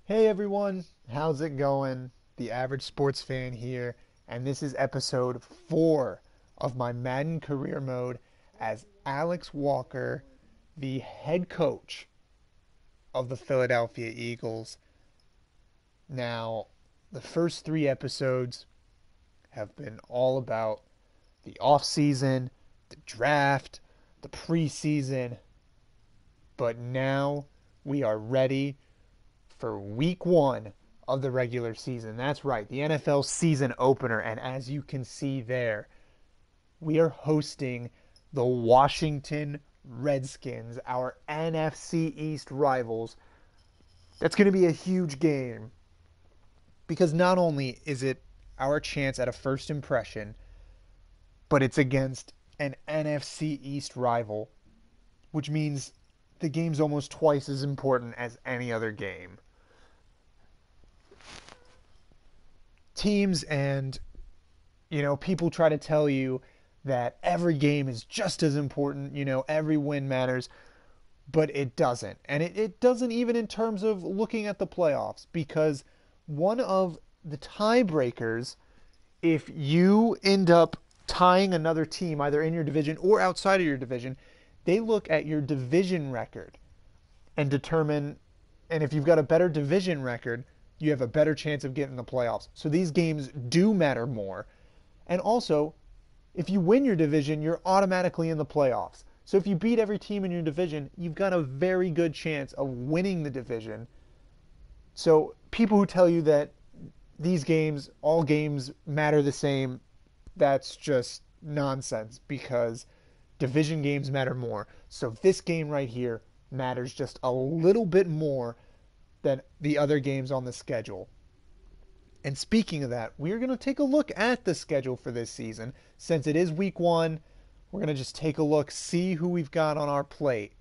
Hey everyone, how's it going? The average sports fan here, and this is episode 4 of my Madden career mode as Alex Walker, the head coach of the Philadelphia Eagles. Now, the first 3 episodes have been all about the offseason, the draft, the preseason, but now we are ready for week 1 of the regular season. That's right, the NFL season opener. And as you can see there, we are hosting the Washington Redskins, our NFC East rivals. That's going to be a huge game because not only is it our chance at a first impression, but it's against an NFC East rival, which means the game's almost twice as important as any other game. Teams and people try to tell you that every game is just as important, every win matters, but it doesn't. And it doesn't even in terms of looking at the playoffs, because one of the tiebreakers, if you end up tying another team either in your division or outside of your division, they look at your division record and determine, and if you've got a better division record, you have a better chance of getting the playoffs. So these games do matter more. And also, if you win your division, you're automatically in the playoffs. So if you beat every team in your division, you've got a very good chance of winning the division. So people who tell you that these games, all games matter the same, that's just nonsense, because division games matter more. So this game right here matters just a little bit more than the other games on the schedule. And speaking of that, we're going to take a look at the schedule for this season. Since it is week 1, we're going to just take a look, see who we've got on our plate.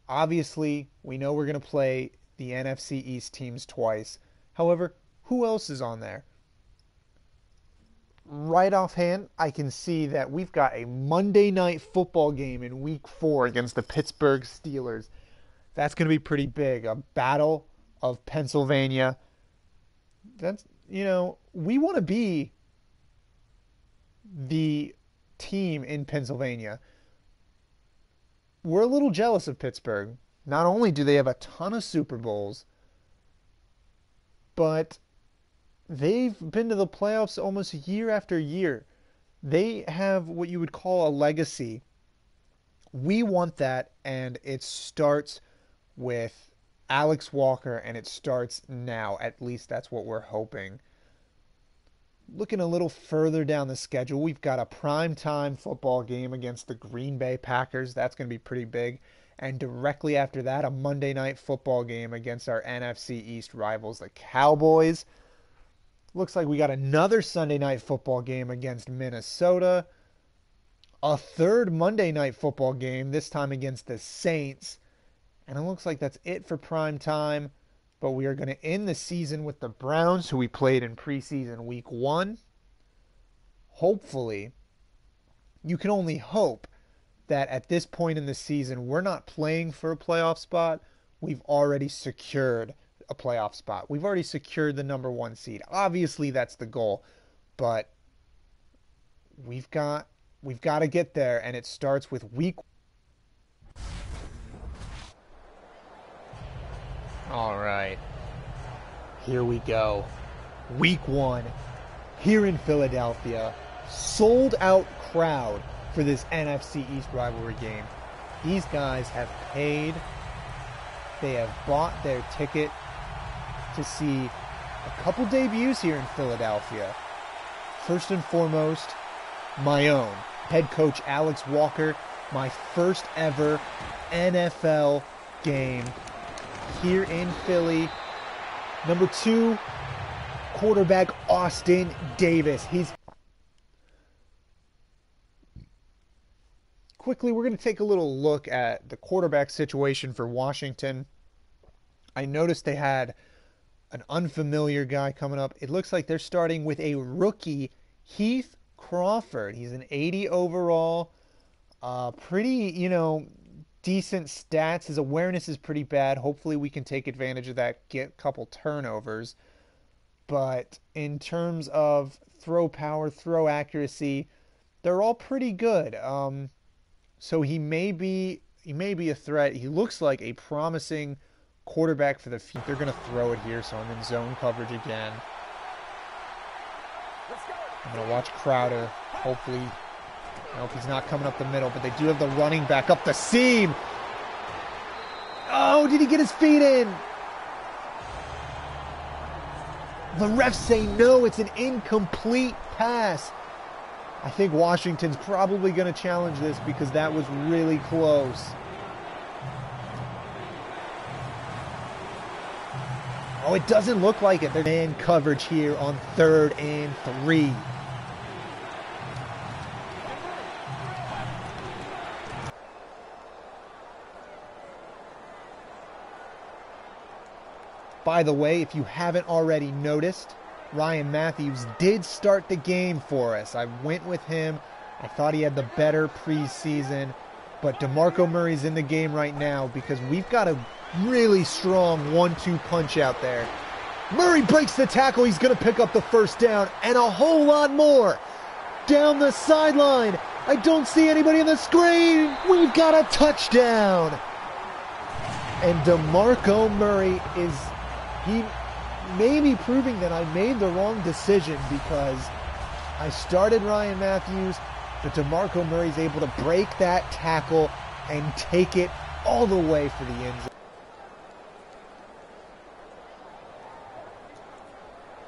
Obviously, we know we're going to play the NFC East teams twice. However, who else is on there? Right offhand, I can see that we've got a Monday night football game in week 4 against the Pittsburgh Steelers. That's going to be pretty big. A battle of Pennsylvania. That's, we want to be the team in Pennsylvania. We're a little jealous of Pittsburgh. Not only do they have a ton of Super Bowls, but they've been to the playoffs almost year after year. They have what you would call a legacy. We want that, and it starts with Alex Walker, and it starts now. At least that's what we're hoping. Looking a little further down the schedule, we've got a primetime football game against the Green Bay Packers. That's going to be pretty big. And directly after that, a Monday night football game against our NFC East rivals, the Cowboys. Looks like we got another Sunday night football game against Minnesota. A third Monday night football game, this time against the Saints. And it looks like that's it for prime time. But we are going to end the season with the Browns, who we played in preseason week 1. Hopefully, you can only hope that at this point in the season, we're not playing for a playoff spot. We've already secured a playoff spot. We've already secured the number 1 seed. Obviously, that's the goal. But we've got to get there, and it starts with week. All right. Here we go. Week 1 here in Philadelphia. Sold out crowd for this NFC East rivalry game. These guys have paid. They have bought their ticket to see a couple debuts here in Philadelphia. First and foremost, my own head coach Alex Walker, my first ever NFL game here in Philly. Number 2, quarterback Austin Davis. Quickly, we're going to take a little look at the quarterback situation for Washington. I noticed they had an unfamiliar guy coming up. It looks like they're starting with a rookie, Heath Crawford. He's an 80 overall. Pretty, decent stats. His awareness is pretty bad. Hopefully we can take advantage of that, get a couple turnovers. But in terms of throw power, throw accuracy, they're all pretty good. So he may be a threat. He looks like a promising quarterback for the future. They're going to throw it here, so I'm in zone coverage again. I'm going to watch Crowder. Hopefully, I hope he's not coming up the middle, but they do have the running back up the seam. Oh, did he get his feet in? The refs say no, it's an incomplete pass. I think Washington's probably going to challenge this because that was really close. Oh, it doesn't look like it. They're man coverage here on 3rd and 3. By the way, if you haven't already noticed, Ryan Matthews did start the game for us. I went with him. I thought he had the better preseason. But DeMarco Murray's in the game right now because we've got a really strong 1-2 punch out there. Murray breaks the tackle. He's going to pick up the first down and a whole lot more. Down the sideline. I don't see anybody on the screen. We've got a touchdown. And DeMarco Murray he may be proving that I made the wrong decision because I started Ryan Matthews, but DeMarco Murray's able to break that tackle and take it all the way for the end zone.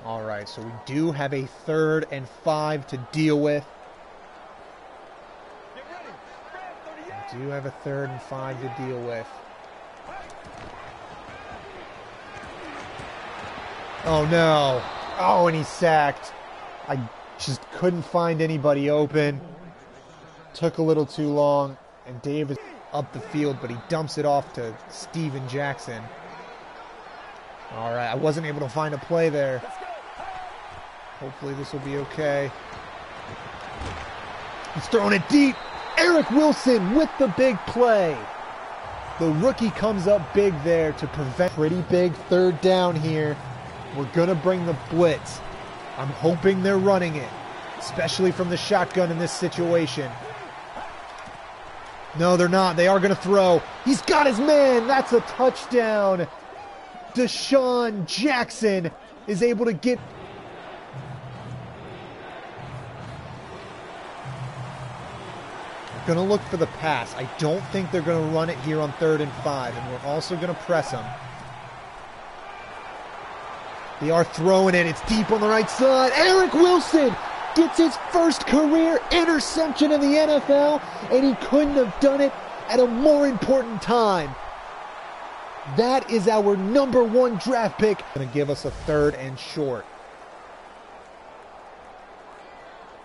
All right, so we do have a 3rd and 5 to deal with. We do have a 3rd and 5 to deal with. Oh no. Oh, and he's sacked. I just couldn't find anybody open. Took a little too long. And Davis up the field, but he dumps it off to Steven Jackson. All right, I wasn't able to find a play there. Hopefully this will be okay. He's throwing it deep. Eric Wilson with the big play. The rookie comes up big there to prevent pretty big 3rd down here. We're going to bring the blitz. I'm hoping they're running it, especially from the shotgun in this situation. No, they're not. They are going to throw. He's got his man. That's a touchdown. Deshaun Jackson is able to get... Going to look for the pass. I don't think they're going to run it here on 3rd and 5, and we're also going to press them. They are throwing it. It's deep on the right side. Eric Wilson gets his first career interception in the NFL, and he couldn't have done it at a more important time. That is our #1 draft pick. Going to give us a 3rd and short.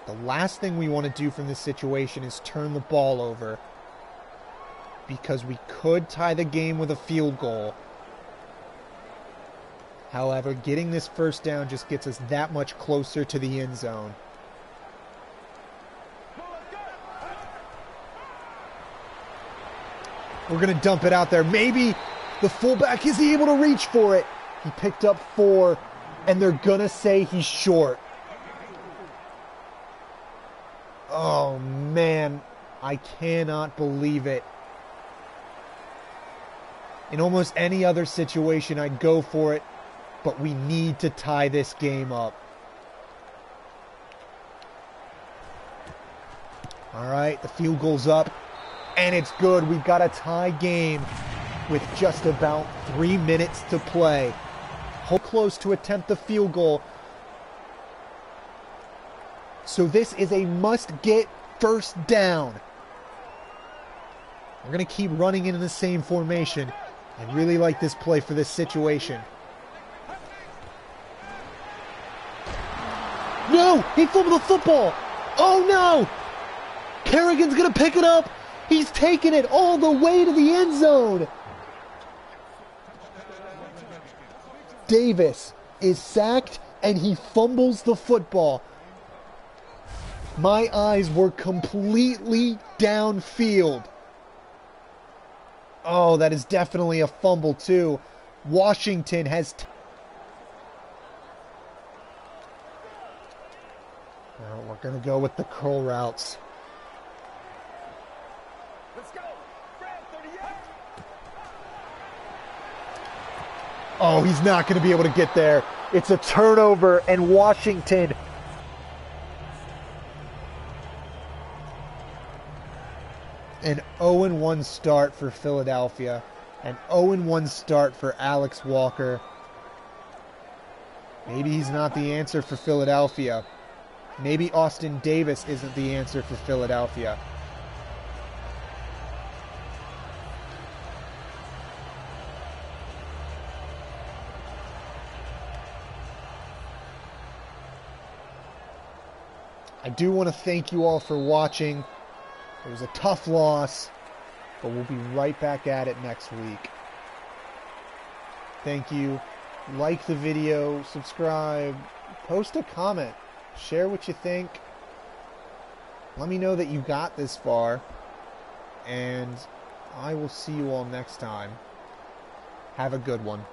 The last thing we want to do from this situation is turn the ball over because we could tie the game with a field goal. However, getting this first down just gets us that much closer to the end zone. We're going to dump it out there. Maybe the fullback is able to reach for it. He picked up 4, and they're going to say he's short. Oh, man. I cannot believe it. In almost any other situation, I'd go for it. But we need to tie this game up. All right, the field goal's up, and it's good. We've got a tie game with just about 3 minutes to play. Hold close to attempt the field goal. So this is a must-get first down. We're going to keep running in the same formation. I really like this play for this situation. No! He fumbled the football! Oh no! Kerrigan's gonna pick it up! He's taking it all the way to the end zone! Davis is sacked and he fumbles the football. My eyes were completely downfield. Oh, that is definitely a fumble, too. Washington has... Now we're going to go with the curl routes. Let's go. Brad, 38. Oh, he's not going to be able to get there. It's a turnover, and Washington... An 0-1 start for Philadelphia. An 0-1 start for Alex Walker. Maybe he's not the answer for Philadelphia. Maybe Austin Davis isn't the answer for Philadelphia. I do want to thank you all for watching. It was a tough loss, but we'll be right back at it next week. Thank you. Like the video, subscribe, post a comment, share what you think. Let me know that you got this far, and I will see you all next time. Have a good one.